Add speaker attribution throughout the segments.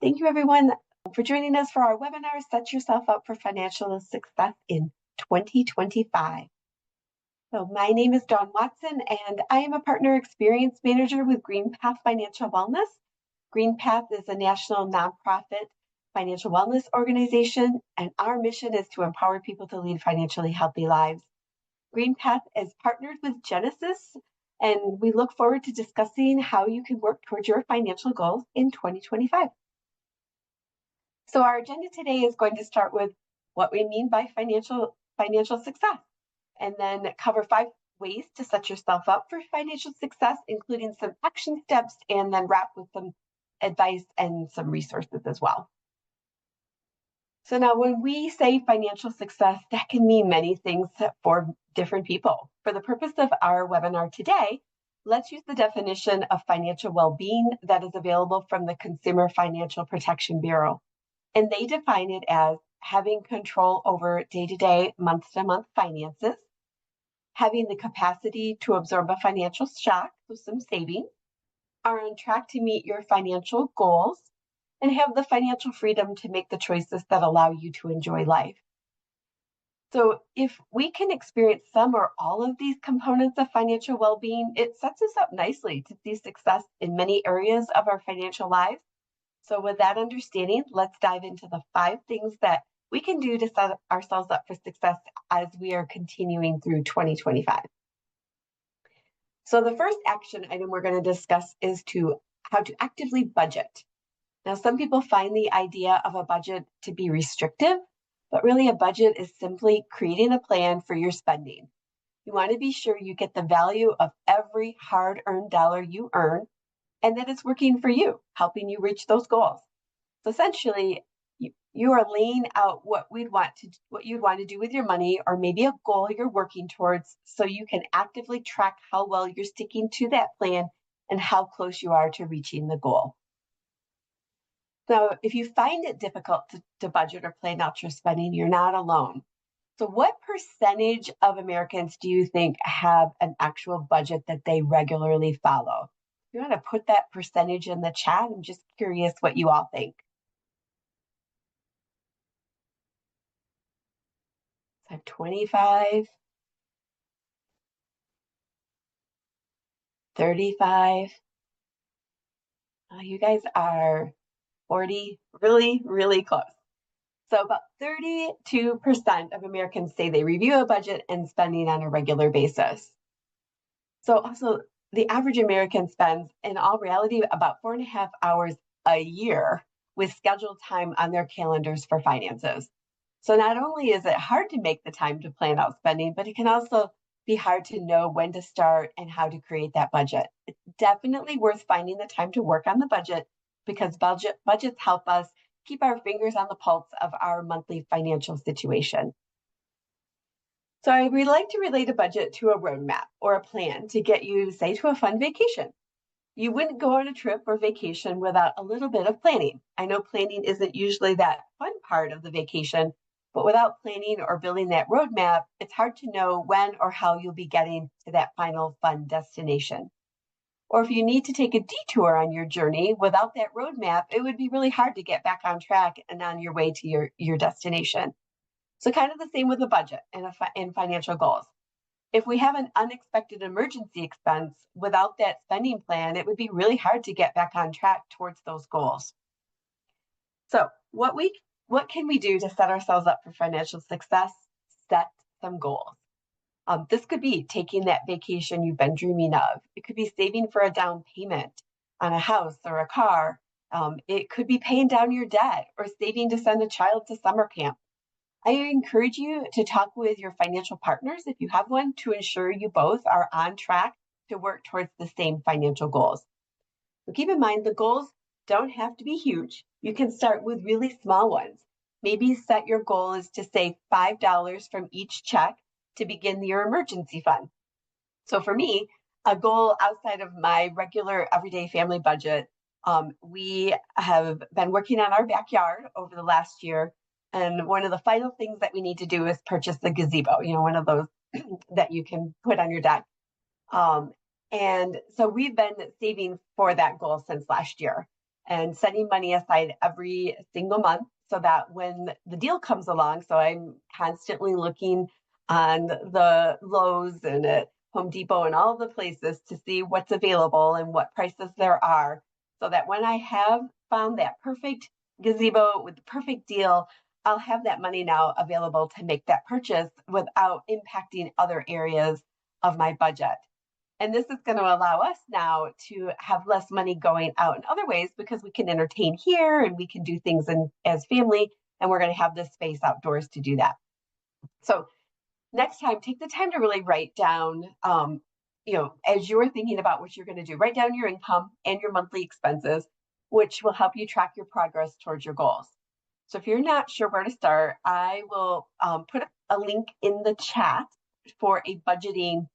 Speaker 1: Thank you, everyone, for joining us for our webinar, Set Yourself Up for Financial Success in 2025. So my name is Dawn Watson, and I am a Partner Experience Manager with GreenPath Financial Wellness. GreenPath is a national nonprofit financial wellness organization, and our mission is to empower people to lead financially healthy lives. GreenPath is partnered with Genesis, and we look forward to discussing how you can work towards your financial goals in 2025. So our agenda today is going to start with what we mean by financial success, and then cover 5 ways to set yourself up for financial success, including some action steps, and then wrap with some advice and some resources as well. So now when we say financial success, that can mean many things for different people. For the purpose of our webinar today, let's use the definition of financial well-being that is available from the Consumer Financial Protection Bureau. And they define it as having control over day-to-day, month-to-month finances, having the capacity to absorb a financial shock, so some savings, are on track to meet your financial goals, and have the financial freedom to make the choices that allow you to enjoy life. So if we can experience some or all of these components of financial well-being, it sets us up nicely to see success in many areas of our financial lives. So with that understanding, let's dive into the 5 things that we can do to set ourselves up for success as we are continuing through 2025. So the first action item we're going to discuss is how to actively budget. Now, some people find the idea of a budget to be restrictive, but really a budget is simply creating a plan for your spending. You want to be sure you get the value of every hard-earned dollar you earn, and that it's working for you, helping you reach those goals. So essentially, you are laying out what you'd want to do with your money, or maybe a goal you're working towards, so you can actively track how well you're sticking to that plan and how close you are to reaching the goal. So if you find it difficult to budget or plan out your spending, you're not alone. So what percentage of Americans do you think have an actual budget that they regularly follow? If you want to put that percentage in the chat, I'm just curious what you all think. So 25, 35. You guys are 40, really, really close. So about 32% of Americans say they review a budget and spending on a regular basis. So also, the average American spends, in all reality, about 4.5 hours a year with scheduled time on their calendars for finances. So not only is it hard to make the time to plan out spending, but it can also be hard to know when to start and how to create that budget. It's definitely worth finding the time to work on the budget, because budgets help us keep our fingers on the pulse of our monthly financial situation. So I would like to relate a budget to a roadmap or a plan to get you, say, to a fun vacation. You wouldn't go on a trip or vacation without a little bit of planning. I know planning isn't usually that fun part of the vacation, but without planning or building that roadmap, it's hard to know when or how you'll be getting to that final fun destination. Or if you need to take a detour on your journey without that roadmap, it would be really hard to get back on track and on your way to your destination. So kind of the same with a budget and financial goals. If we have an unexpected emergency expense without that spending plan, it would be really hard to get back on track towards those goals. So what can we do to set ourselves up for financial success? Set some goals. This could be taking that vacation you've been dreaming of. It could be saving for a down payment on a house or a car. It could be paying down your debt or saving to send a child to summer camp. I encourage you to talk with your financial partners, if you have one, to ensure you both are on track to work towards the same financial goals. So keep in mind, the goals don't have to be huge. You can start with really small ones. Maybe set your goal is to save $5 from each check to begin your emergency fund. So for me, a goal outside of my regular everyday family budget, we have been working on our backyard over the last year. And one of the final things that we need to do is purchase the gazebo, one of those that you can put on your deck. And so we've been saving for that goal since last year. and setting money aside every single month so that when the deal comes along, so I'm constantly looking on the Lowe's and at Home Depot and all the places to see what's available and what prices there are, so that when I have found that perfect gazebo with the perfect deal, I'll have that money now available to make that purchase without impacting other areas of my budget. And this is going to allow us now to have less money going out in other ways because we can entertain here and we can do things as family, and we're going to have this space outdoors to do that. So next time, take the time to really write down, as you're thinking about what you're going to do, write down your income and your monthly expenses, which will help you track your progress towards your goals. So if you're not sure where to start, I will put a link in the chat for a budgeting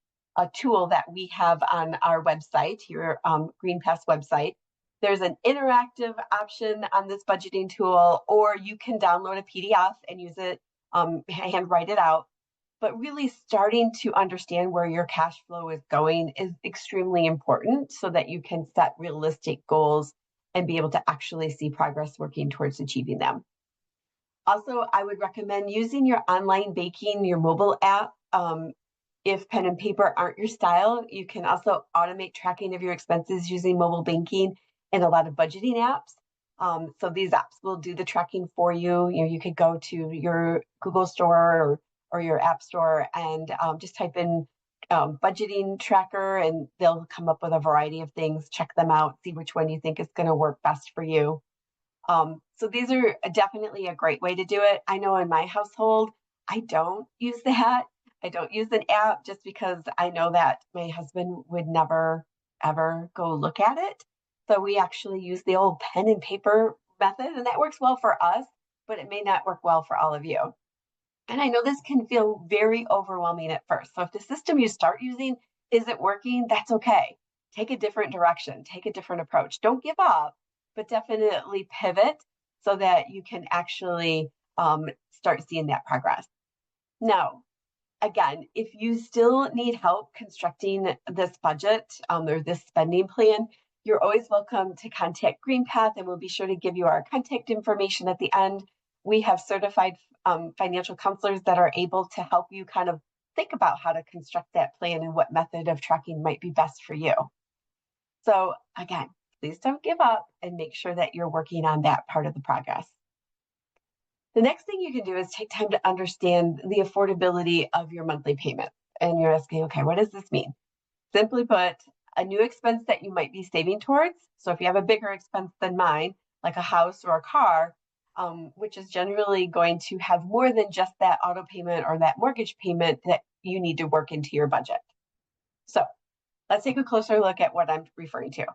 Speaker 1: tool that we have on our website, your GreenPass website. There's an interactive option on this budgeting tool, or you can download a PDF and use it, hand write it out. But really starting to understand where your cash flow is going is extremely important so that you can set realistic goals and be able to actually see progress working towards achieving them. Also, I would recommend using your online baking, your mobile app. If pen and paper aren't your style, you can also automate tracking of your expenses using mobile banking and a lot of budgeting apps. So these apps will do the tracking for you. You could go to your Google store or your app store and just type in budgeting tracker, and they'll come up with a variety of things. Check them out, see which one you think is going to work best for you. So these are definitely a great way to do it. I know in my household, I don't use that. I don't use an app just because I know that my husband would never, ever go look at it. So we actually use the old pen and paper method, and that works well for us, but it may not work well for all of you. And I know this can feel very overwhelming at first. So if the system you start using isn't working, that's okay. Take a different direction, take a different approach. Don't give up, but definitely pivot so that you can actually start seeing that progress. Now, again, if you still need help constructing this budget or this spending plan, you're always welcome to contact GreenPath, and we'll be sure to give you our contact information at the end. We have certified financial counselors that are able to help you kind of think about how to construct that plan and what method of tracking might be best for you. So again, please don't give up and make sure that you're working on that part of the progress. The next thing you can do is take time to understand the affordability of your monthly payment. And you're asking, okay, what does this mean? Simply put, a new expense that you might be saving towards. So if you have a bigger expense than mine, like a house or a car, which is generally going to have more than just that auto payment or that mortgage payment that you need to work into your budget. So let's take a closer look at what I'm referring to.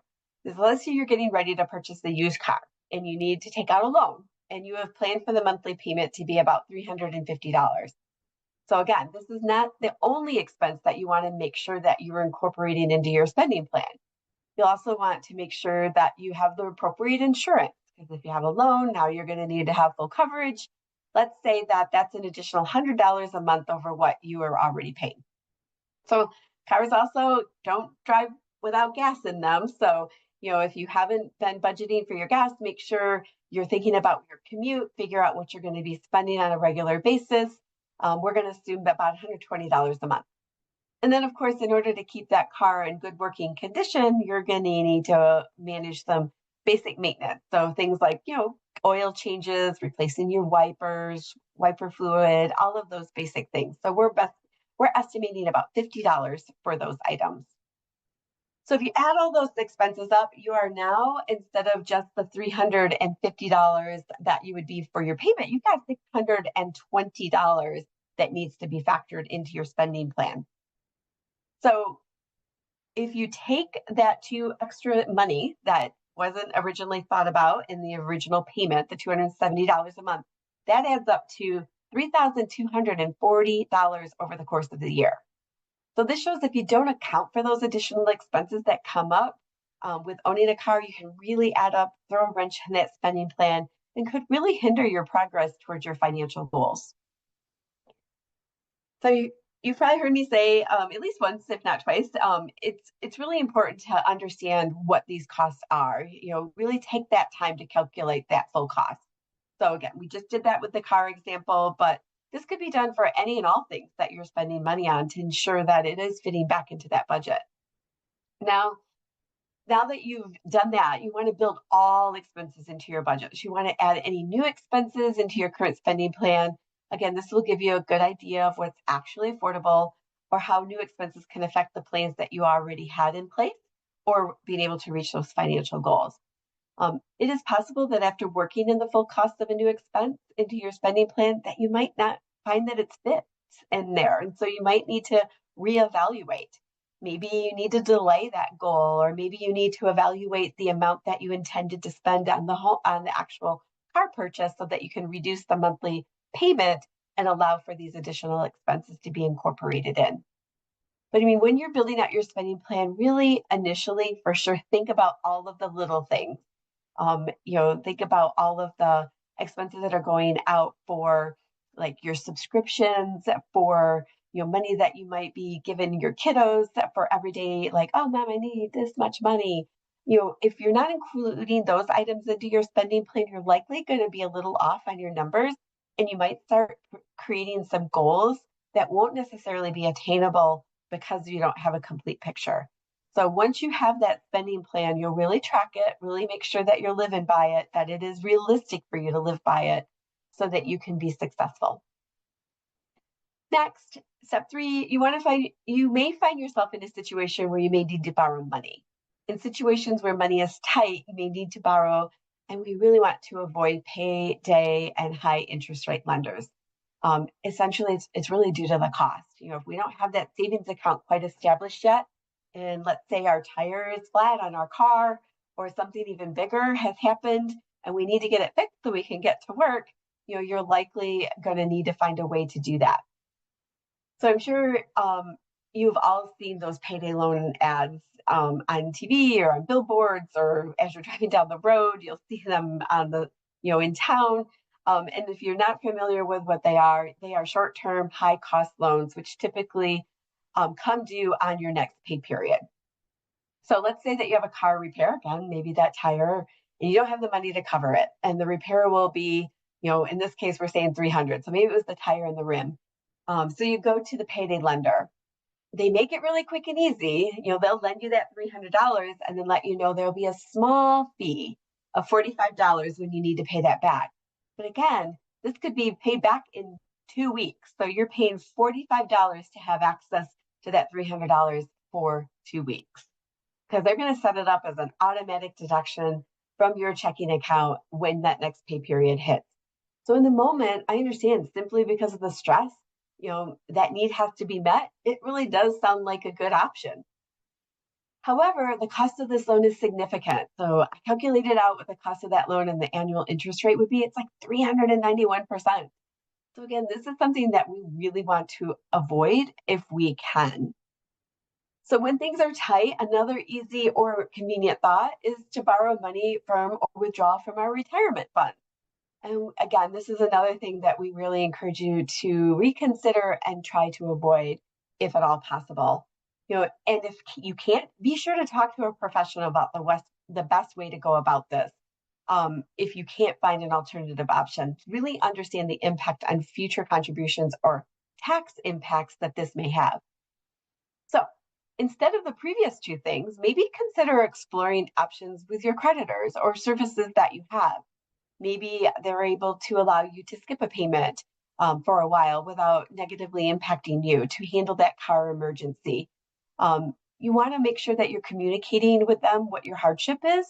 Speaker 1: Let's say you're getting ready to purchase a used car and you need to take out a loan, and you have planned for the monthly payment to be about $350. So again, this is not the only expense that you want to make sure that you're incorporating into your spending plan. You'll also want to make sure that you have the appropriate insurance, because if you have a loan, now you're going to need to have full coverage. Let's say that that's an additional $100 a month over what you are already paying. So cars also don't drive without gas in them. So if you haven't been budgeting for your gas, make sure you're thinking about your commute, figure out what you're going to be spending on a regular basis. We're going to assume about $120 a month. And then, of course, in order to keep that car in good working condition, you're going to need to manage some basic maintenance. So things like, oil changes, replacing your wipers, wiper fluid, all of those basic things. So we're estimating about $50 for those items. So if you add all those expenses up, you are now, instead of just the $350 that you would be for your payment, you've got $620 that needs to be factored into your spending plan. So if you take that extra money that wasn't originally thought about in the original payment, the $270 a month, that adds up to $3,240 over the course of the year. So this shows if you don't account for those additional expenses that come up with owning a car, you can really add up, throw a wrench in that spending plan, and could really hinder your progress towards your financial goals. So you've probably heard me say at least once, if not twice, it's really important to understand what these costs are. Really take that time to calculate that full cost. So again, we just did that with the car example, but this could be done for any and all things that you're spending money on to ensure that it is fitting back into that budget. Now that you've done that, you want to build all expenses into your budget. So you want to add any new expenses into your current spending plan. Again, this will give you a good idea of what's actually affordable or how new expenses can affect the plans that you already had in place or being able to reach those financial goals. It is possible that after working in the full cost of a new expense into your spending plan, that you might not find that it fits in there. And so you might need to reevaluate. Maybe you need to delay that goal, or maybe you need to evaluate the amount that you intended to spend on the actual car purchase so that you can reduce the monthly payment and allow for these additional expenses to be incorporated in. But I mean, when you're building out your spending plan, really initially, for sure, think about all of the little things. Think about all of the expenses that are going out for like your subscriptions, for money that you might be giving your kiddos for every day, like, oh, mom, I need this much money. If you're not including those items into your spending plan, you're likely going to be a little off on your numbers, and you might start creating some goals that won't necessarily be attainable because you don't have a complete picture. So once you have that spending plan, you'll really track it, really make sure that you're living by it, that it is realistic for you to live by it so that you can be successful. Next, step 3, you may find yourself in a situation where you may need to borrow money. In situations where money is tight, you may need to borrow, and we really want to avoid payday and high interest rate lenders. Essentially, it's really due to the cost. If we don't have that savings account quite established yet, and let's say our tire is flat on our car or something even bigger has happened and we need to get it fixed so we can get to work, you're likely going to need to find a way to do that. So I'm sure you've all seen those payday loan ads on TV or on billboards, or as you're driving down the road, you'll see them on in town. And if you're not familiar with what they are short-term, high-cost loans, which typically come due on your next pay period. So let's say that you have a car repair, again, maybe that tire, and you don't have the money to cover it. And the repair will be, in this case, we're saying $300. So maybe it was the tire and the rim. So you go to the payday lender. They make it really quick and easy. They'll lend you that $300 and then let you know there'll be a small fee of $45 when you need to pay that back. But again, this could be paid back in 2 weeks. So you're paying $45 to have access to that $300 for 2 weeks, because they're going to set it up as an automatic deduction from your checking account when that next pay period hits. So in the moment, I understand, simply because of the stress, that need has to be met. It really does sound like a good option. However, the cost of this loan is significant. So I calculated out what the cost of that loan and the annual interest rate would be. It's like 391%. So again, this is something that we really want to avoid if we can. So when things are tight, another easy or convenient thought is to borrow money from or withdraw from our retirement fund. And again, this is another thing that we really encourage you to reconsider and try to avoid if at all possible. And if you can't, be sure to talk to a professional about the best way to go about this. If you can't find an alternative option, really understand the impact on future contributions or tax impacts that this may have. So instead of the previous 2 things, maybe consider exploring options with your creditors or services that you have. Maybe they're able to allow you to skip a payment for a while without negatively impacting you to handle that car emergency. You want to make sure that you're communicating with them what your hardship is,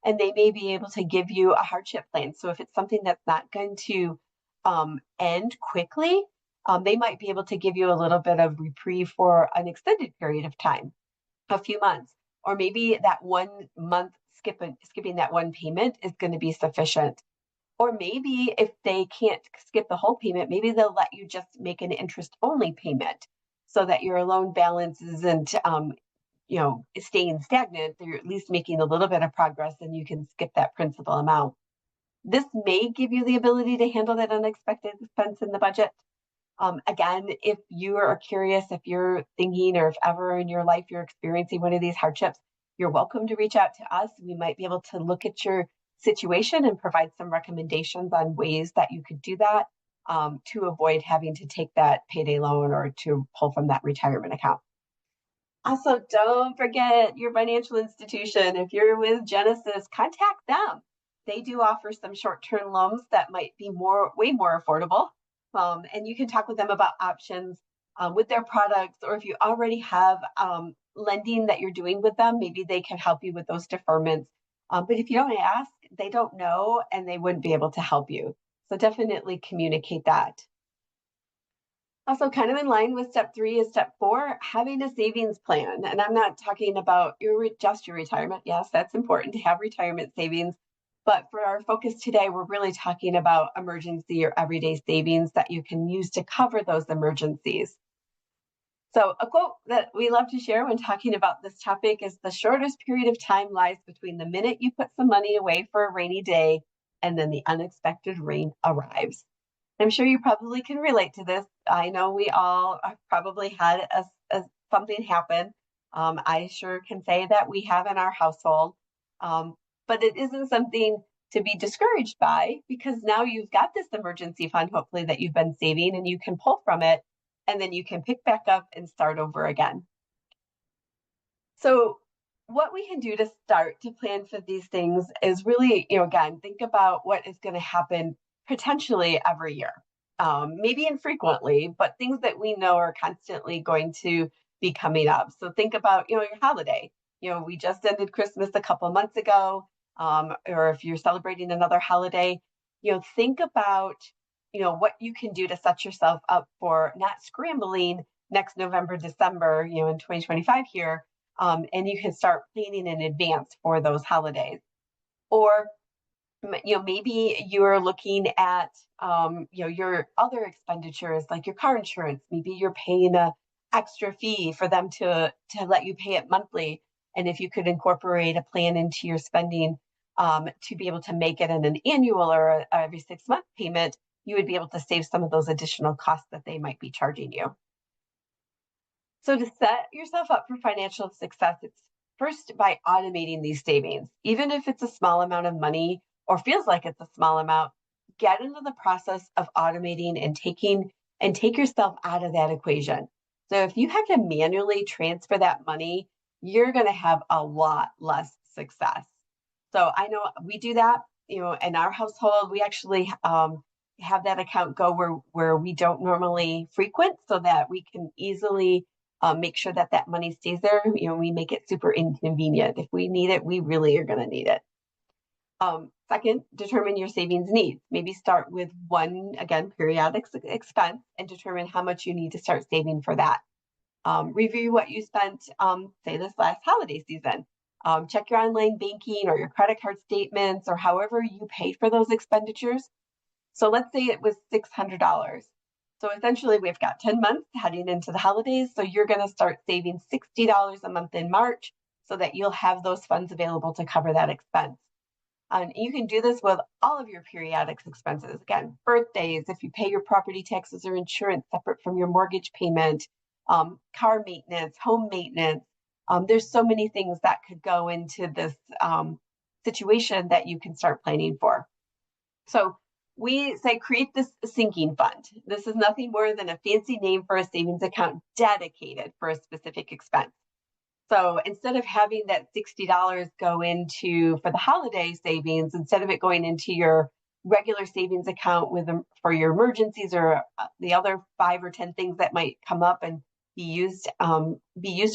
Speaker 1: and they may be able to give you a hardship plan. So if it's something that's not going to end quickly, they might be able to give you a little bit of reprieve for an extended period of time, a few months, or maybe that 1 month skipping that one payment is going to be sufficient. Or maybe if they can't skip the whole payment, maybe they'll let you just make an interest-only payment so that your loan balance isn't, staying stagnant. You're at least making a little bit of progress, and you can skip that principal amount. This may give you the ability to handle that unexpected expense in the budget. Again, if you are curious, if you're thinking or if ever in your life you're experiencing one of these hardships, you're welcome to reach out to us. We might be able to look at your situation and provide some recommendations on ways that you could do that to avoid having to take that payday loan or to pull from that retirement account. Also, don't forget your financial institution. If you're with Genesis, contact them. They do offer some short-term loans that might be way more affordable. And you can talk with them about options with their products, or if you already have lending that you're doing with them, maybe they can help you with those deferments. But if you don't ask, they don't know and they wouldn't be able to help you. So definitely communicate that. Also, kind of in line with step 3 is step 4, having a savings plan. And I'm not talking about just your retirement. Yes, that's important to have retirement savings. But for our focus today, we're really talking about emergency or everyday savings that you can use to cover those emergencies. So a quote that we love to share when talking about this topic is, the shortest period of time lies between the minute you put some money away for a rainy day and then the unexpected rain arrives. I'm sure you probably can relate to this. I know we all probably had something happen. I sure can say that we have in our household, but it isn't something to be discouraged by, because now you've got this emergency fund, hopefully, that you've been saving, and you can pull from it, and then you can pick back up and start over again. So what we can do to start to plan for these things is really, again, think about what is going to happen potentially every year, maybe infrequently, but things that we know are constantly going to be coming up. So think about, your holiday. We just ended Christmas a couple months ago, or if you're celebrating another holiday, think about, what you can do to set yourself up for not scrambling next November, December, in 2025 here. And you can start planning in advance for those holidays. Or maybe you're looking at your other expenditures, like your car insurance. Maybe you're paying a extra fee for them to let you pay it monthly. And if you could incorporate a plan into your spending to be able to make it in an annual or every 6-month payment, you would be able to save some of those additional costs that they might be charging you. So to set yourself up for financial success, it's first by automating these savings. Even if it's a small amount of money or feels like it's a small amount, get into the process of automating and take yourself out of that equation. So if you have to manually transfer that money, you're going to have a lot less success. So I know we do that, in our household. We actually have that account go where we don't normally frequent, so that we can easily make sure that money stays there. We make it super inconvenient. If we need it, we really are going to need it. Second, determine your savings needs. Maybe start with one, again, periodic expense, and determine how much you need to start saving for that. Review what you spent, say, this last holiday season. Check your online banking or your credit card statements, or however you pay for those expenditures. So let's say it was $600. So essentially, we've got 10 months heading into the holidays. So you're going to start saving $60 a month in March so that you'll have those funds available to cover that expense. And you can do this with all of your periodic expenses. Again, birthdays, if you pay your property taxes or insurance separate from your mortgage payment, car maintenance, home maintenance. There's so many things that could go into this situation that you can start planning for. So we say create this sinking fund. This is nothing more than a fancy name for a savings account dedicated for a specific expense. So instead of having that $60 go into for the holiday savings, instead of it going into your regular savings account for your emergencies or the other 5 or 10 things that might come up and be used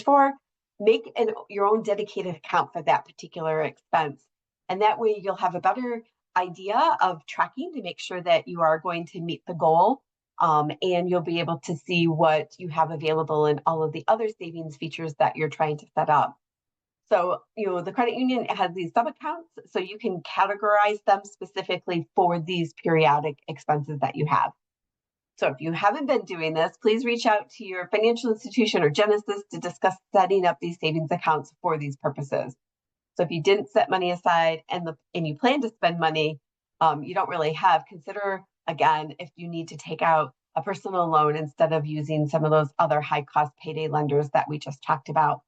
Speaker 1: for, make your own dedicated account for that particular expense. And that way you'll have a better idea of tracking to make sure that you are going to meet the goal. And you'll be able to see what you have available in all of the other savings features that you're trying to set up. So, the credit union has these sub-accounts, so you can categorize them specifically for these periodic expenses that you have. So if you haven't been doing this, please reach out to your financial institution or Genesis to discuss setting up these savings accounts for these purposes. So if you didn't set money aside and you plan to spend money, you don't really have, consider, again, if you need to take out a personal loan instead of using some of those other high cost payday lenders that we just talked about.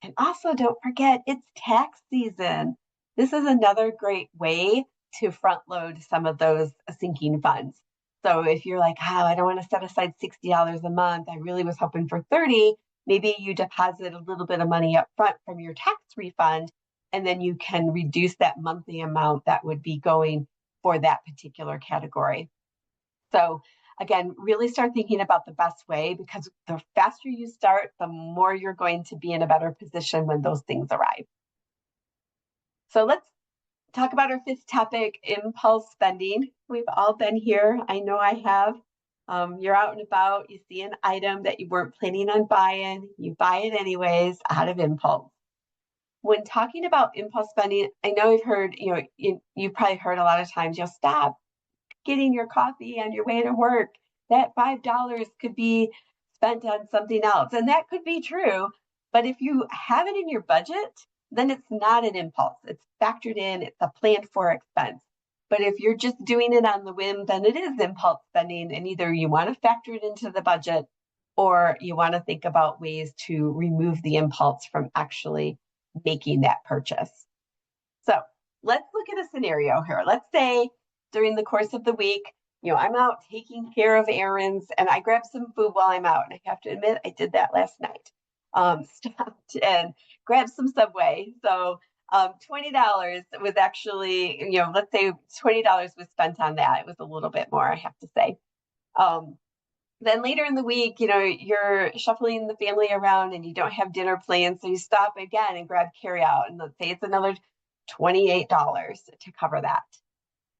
Speaker 1: And also don't forget, it's tax season. This is another great way to front load some of those sinking funds. So if you're like, oh, I don't want to set aside $60 a month, I really was hoping for 30, maybe you deposit a little bit of money up front from your tax refund, and then you can reduce that monthly amount that would be going for that particular category. So again, really start thinking about the best way, because the faster you start, the more you're going to be in a better position when those things arrive. So let's talk about our fifth topic, impulse spending. We've all been here. I know I have. You're out and about, you see an item that you weren't planning on buying, you buy it anyways out of impulse. When talking about impulse spending, I know you've heard, you probably heard a lot of times, you'll stop getting your coffee on your way to work. That $5 could be spent on something else. And that could be true. But if you have it in your budget, then it's not an impulse. It's factored in, it's a planned for expense. But if you're just doing it on the whim, then it is impulse spending. And either you want to factor it into the budget, or you want to think about ways to remove the impulse from actually making that purchase. So let's look at a scenario here. Let's say during the course of the week, I'm out taking care of errands and I grabbed some food while I'm out. And I have to admit, I did that last night. Stopped and grabbed some Subway. So $20 was actually, let's say $20 was spent on that. It was a little bit more, I have to say. Then later in the week, you're shuffling the family around and you don't have dinner plans. So you stop again and grab carryout. And let's say it's another $28 to cover that.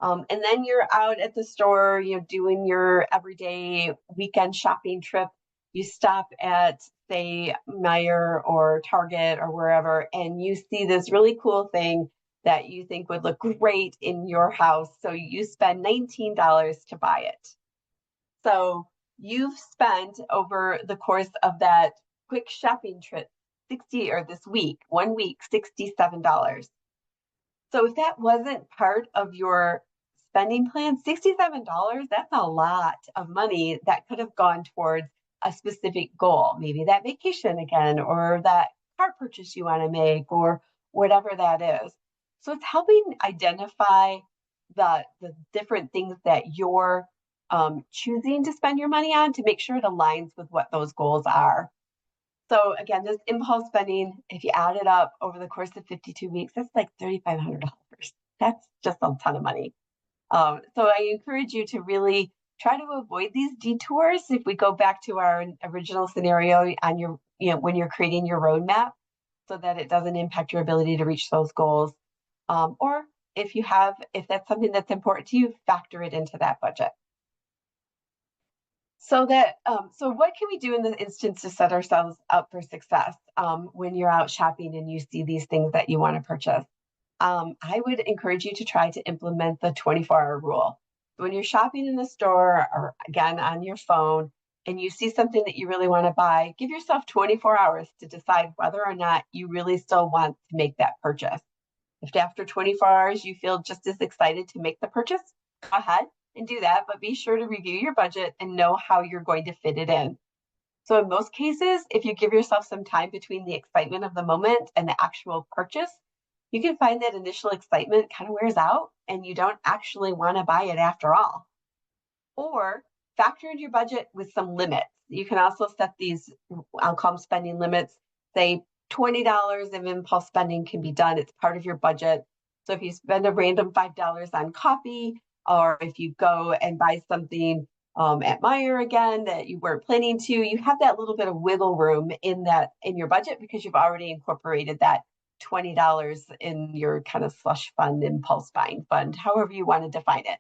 Speaker 1: And then you're out at the store, doing your everyday weekend shopping trip. You stop at, say, Meijer or Target or wherever, and you see this really cool thing that you think would look great in your house. So you spend $19 to buy it. So you've spent over the course of that quick shopping trip, this week, 1 week, $67. So if that wasn't part of your spending plan, $67, that's a lot of money that could have gone towards a specific goal, maybe that vacation again, or that car purchase you want to make, or whatever that is. So it's helping identify the different things that you're choosing to spend your money on to make sure it aligns with what those goals are. So again, this impulse spending, if you add it up over the course of 52 weeks, that's like $3,500. That's just a ton of money. So I encourage you to really try to avoid these detours. If we go back to our original scenario on your, when you're creating your roadmap, so that it doesn't impact your ability to reach those goals. Or if that's something that's important to you, factor it into that budget. So what can we do in this instance to set ourselves up for success when you're out shopping and you see these things that you want to purchase? I would encourage you to try to implement the 24-hour rule. When you're shopping in the store or again on your phone and you see something that you really want to buy, give yourself 24 hours to decide whether or not you really still want to make that purchase. If after 24 hours you feel just as excited to make the purchase, go ahead and do that, but be sure to review your budget and know how you're going to fit it in. So in most cases, if you give yourself some time between the excitement of the moment and the actual purchase, you can find that initial excitement kind of wears out and you don't actually want to buy it after all. Or factor into your budget with some limits. You can also set these, I'll call them spending limits. Say $20 of impulse spending can be done. It's part of your budget. So if you spend a random $5 on coffee, or if you go and buy something at Meijer again that you weren't planning to, you have that little bit of wiggle room in your budget because you've already incorporated that $20 in your kind of slush fund, impulse buying fund, however you want to define it.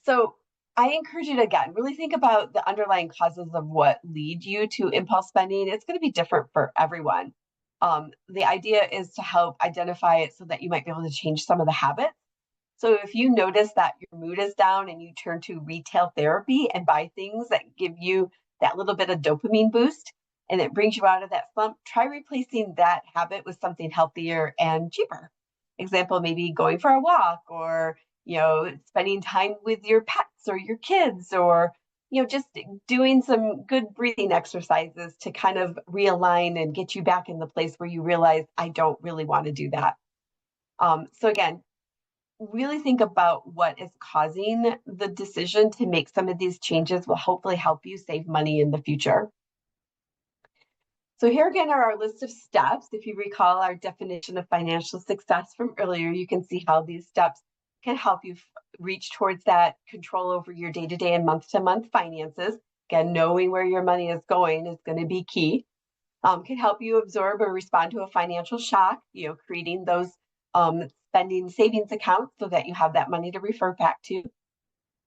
Speaker 1: So I encourage you to, again, really think about the underlying causes of what lead you to impulse spending. It's going to be different for everyone. The idea is to help identify it so that you might be able to change some of the habits. So if you notice that your mood is down and you turn to retail therapy and buy things that give you that little bit of dopamine boost and it brings you out of that slump, try replacing that habit with something healthier and cheaper. Example, maybe going for a walk or, spending time with your pets or your kids, or just doing some good breathing exercises to kind of realign and get you back in the place where you realize, I don't really want to do that. So again, really think about what is causing the decision to make some of these changes will hopefully help you save money in the future. So here again are our list of steps. If you recall our definition of financial success from earlier, you can see how these steps can help you reach towards that control over your day-to-day and month-to-month finances. Again, knowing where your money is going is going to be key. Can help you absorb or respond to a financial shock, creating those spending savings accounts so that you have that money to refer back to.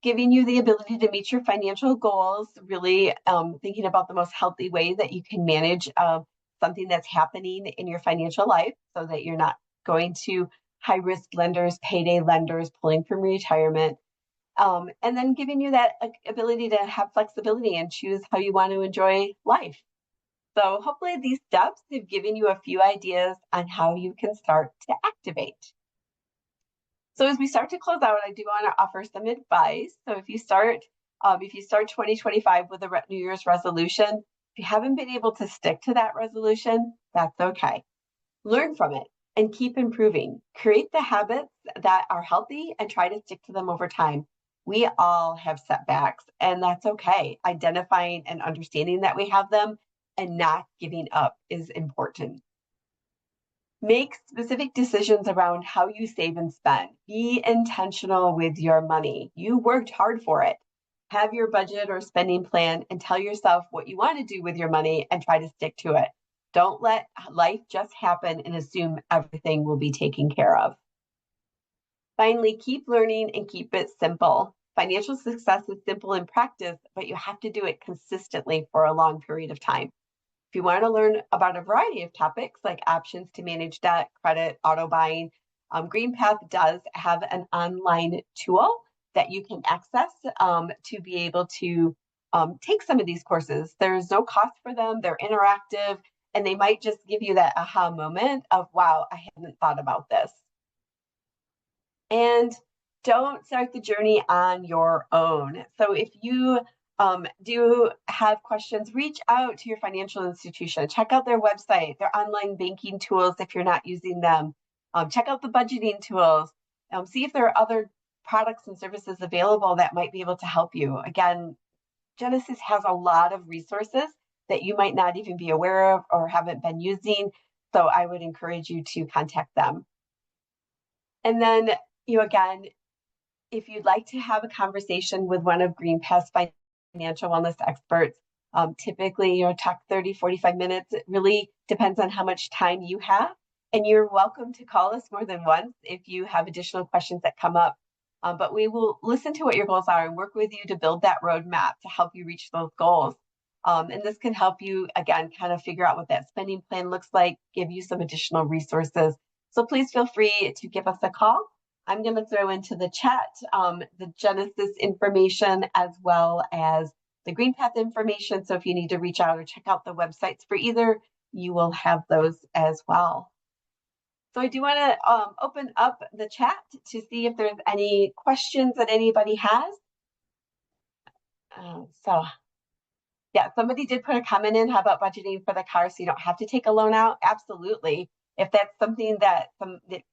Speaker 1: Giving you the ability to meet your financial goals, really thinking about the most healthy way that you can manage something that's happening in your financial life so that you're not going to high-risk lenders, payday lenders, pulling from retirement. And then giving you that ability to have flexibility and choose how you want to enjoy life. So hopefully these steps have given you a few ideas on how you can start to activate. So as we start to close out, I do want to offer some advice. So if you start 2025 with a New Year's resolution, if you haven't been able to stick to that resolution, that's okay. Learn from it and keep improving. Create the habits that are healthy and try to stick to them over time. We all have setbacks, and that's okay. Identifying and understanding that we have them and not giving up is important. Make specific decisions around how you save and spend. Be intentional with your money. You worked hard for it. Have your budget or spending plan and tell yourself what you want to do with your money and try to stick to it. Don't let life just happen and assume everything will be taken care of. Finally, keep learning and keep it simple. Financial success is simple in practice, but you have to do it consistently for a long period of time. If you want to learn about a variety of topics like options to manage debt, credit, auto buying, GreenPath does have an online tool that you can access to be able to take some of these courses. There's no cost for them. They're interactive, and they might just give you that aha moment of, wow, I hadn't thought about this. And don't start the journey on your own. So if you do have questions, reach out to your financial institution. Check out their website, their online banking tools if you're not using them. Check out the budgeting tools. See if there are other products and services available that might be able to help you. Again, Genesis has a lot of resources that you might not even be aware of or haven't been using. So I would encourage you to contact them. And then, again, if you'd like to have a conversation with one of GreenPath's financial wellness experts, typically, talk 30, 45 minutes. It really depends on how much time you have. And you're welcome to call us more than once if you have additional questions that come up. But we will listen to what your goals are and work with you to build that roadmap to help you reach those goals. And this can help you, again, kind of figure out what that spending plan looks like, give you some additional resources. So please feel free to give us a call. I'm going to throw into the chat the Genesis information as well as the GreenPath information. So if you need to reach out or check out the websites for either, you will have those as well. So I do want to open up the chat to see if there's any questions that anybody has. Yeah, somebody did put a comment in. How about budgeting for the car so you don't have to take a loan out? Absolutely. If that's something that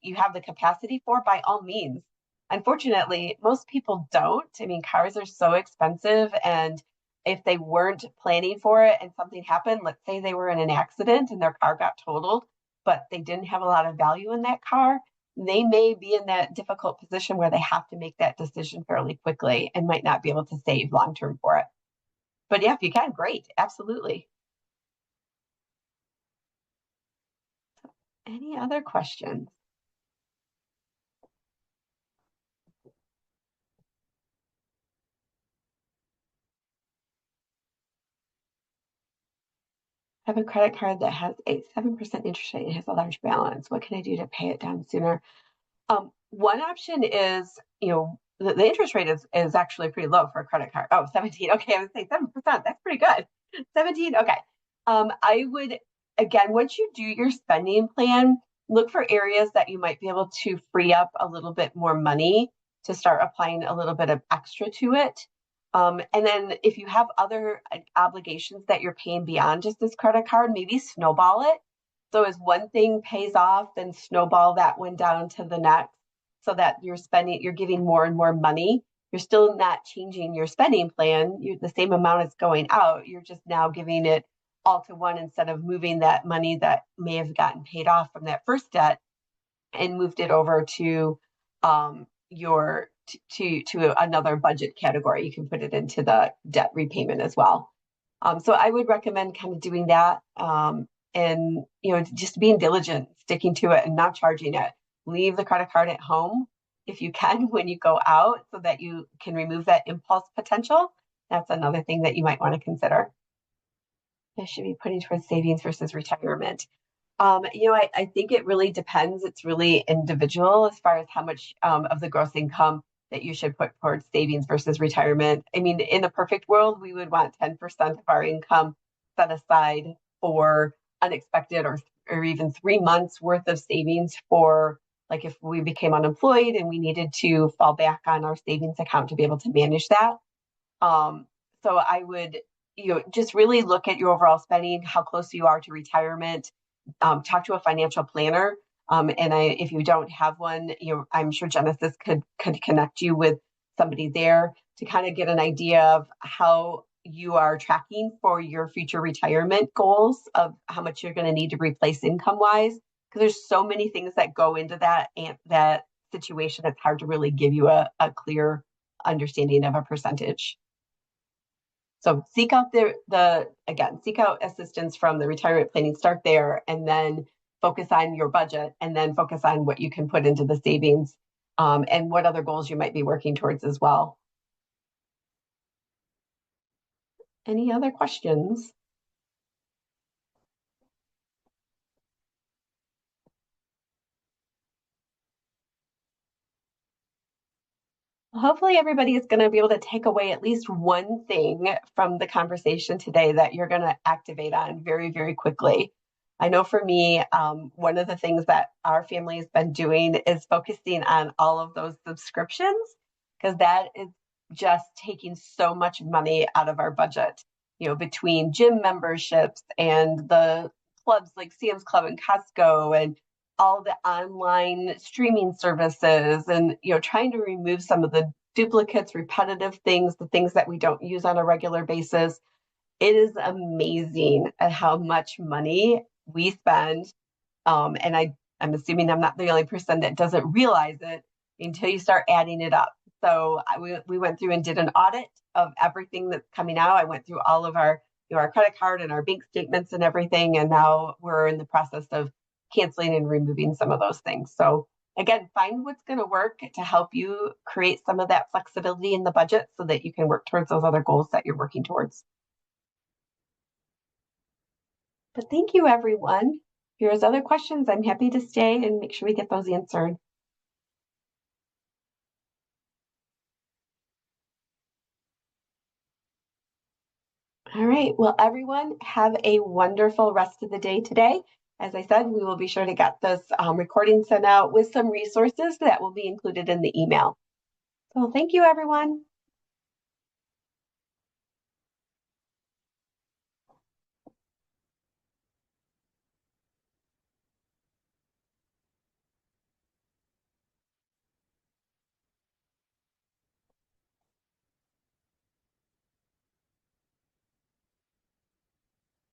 Speaker 1: you have the capacity for, by all means. Unfortunately, most people don't. I mean, cars are so expensive, and if they weren't planning for it and something happened, let's say they were in an accident and their car got totaled, but they didn't have a lot of value in that car, they may be in that difficult position where they have to make that decision fairly quickly and might not be able to save long-term for it. But yeah, if you can, great, absolutely. Any other questions? I have a credit card that has a 7% interest rate and has a large balance. What can I do to pay it down sooner? One option is, the interest rate is actually pretty low for a credit card. Oh, 17. Okay, I would say 7%. That's pretty good. 17. Okay. I would, again, once you do your spending plan, look for areas that you might be able to free up a little bit more money to start applying a little bit of extra to it. And then if you have other obligations that you're paying beyond just this credit card, maybe snowball it. So as one thing pays off, then snowball that one down to the next so that you're giving more and more money. You're still not changing your spending plan. The same amount is going out. You're just now giving it all to one instead of moving that money that may have gotten paid off from that first debt and moved it over to to another budget category. You can put it into the debt repayment as well. So I would recommend kind of doing that, and just being diligent, sticking to it, and not charging it. Leave the credit card at home if you can when you go out, so that you can remove that impulse potential. That's another thing that you might want to consider. I should be putting towards savings versus retirement. I think it really depends. It's really individual as far as how much of the gross income that you should put towards savings versus retirement. I mean, in a perfect world, we would want 10% of our income set aside for unexpected or even 3 months worth of savings for, like, if we became unemployed and we needed to fall back on our savings account to be able to manage that. So I would, just really look at your overall spending, how close you are to retirement. Talk to a financial planner. If you don't have one, I'm sure Genesis could connect you with somebody there to kind of get an idea of how you are tracking for your future retirement goals, of how much you're going to need to replace income wise. Because there's so many things that go into that situation. It's hard to really give you a clear understanding of a percentage. So seek out seek out assistance from the retirement planning. Start there, and then focus on your budget, and then focus on what you can put into the savings, and what other goals you might be working towards as well. Any other questions? Hopefully everybody is going to be able to take away at least one thing from the conversation today that you're going to activate on very, very quickly. I know for me, one of the things that our family has been doing is focusing on all of those subscriptions, because that is just taking so much money out of our budget, between gym memberships and the clubs like Sam's Club and Costco and all the online streaming services, and trying to remove some of the duplicates, repetitive things, the things that we don't use on a regular basis. It is amazing at how much money we spend, and I'm assuming I'm not the only person that doesn't realize it until you start adding it up. So we went through and did an audit of everything that's coming out. I went through all of our our credit card and our bank statements and everything, and now we're in the process of canceling and removing some of those things. So again, find what's going to work to help you create some of that flexibility in the budget so that you can work towards those other goals that you're working towards. But thank you, everyone. If there's other questions, I'm happy to stay and make sure we get those answered. All right. Well, everyone, have a wonderful rest of the day today. As I said, we will be sure to get this recording sent out with some resources that will be included in the email. So thank you, everyone.